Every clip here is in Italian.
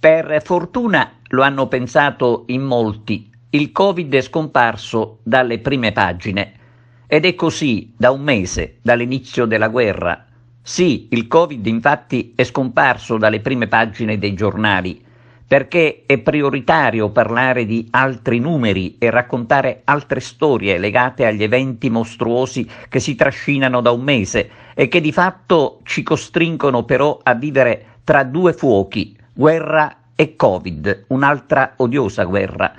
Per fortuna lo hanno pensato in molti, il Covid è scomparso dalle prime pagine. Ed è così da un mese, dall'inizio della guerra. Sì, il Covid infatti è scomparso dalle prime pagine dei giornali, perché è prioritario parlare di altri numeri e raccontare altre storie legate agli eventi mostruosi che si trascinano da un mese e che di fatto ci costringono però a vivere tra due fuochi, guerra e Covid, un'altra odiosa guerra.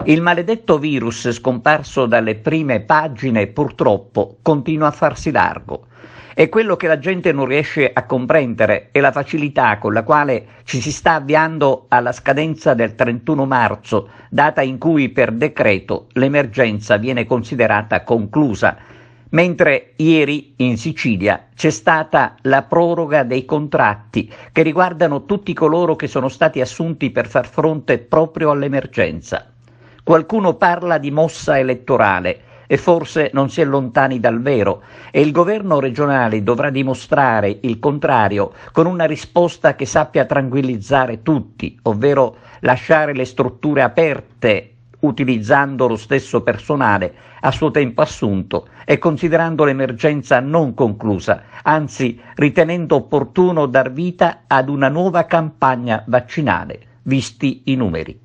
Il maledetto virus scomparso dalle prime pagine purtroppo continua a farsi largo. E quello che la gente non riesce a comprendere è la facilità con la quale ci si sta avviando alla scadenza del 31 marzo, data in cui per decreto l'emergenza viene considerata conclusa, mentre ieri in Sicilia c'è stata la proroga dei contratti che riguardano tutti coloro che sono stati assunti per far fronte proprio all'emergenza. Qualcuno parla di mossa elettorale e forse non si è lontani dal vero, e il governo regionale dovrà dimostrare il contrario con una risposta che sappia tranquillizzare tutti, ovvero lasciare le strutture aperte utilizzando lo stesso personale a suo tempo assunto e considerando l'emergenza non conclusa, anzi ritenendo opportuno dar vita ad una nuova campagna vaccinale, visti i numeri.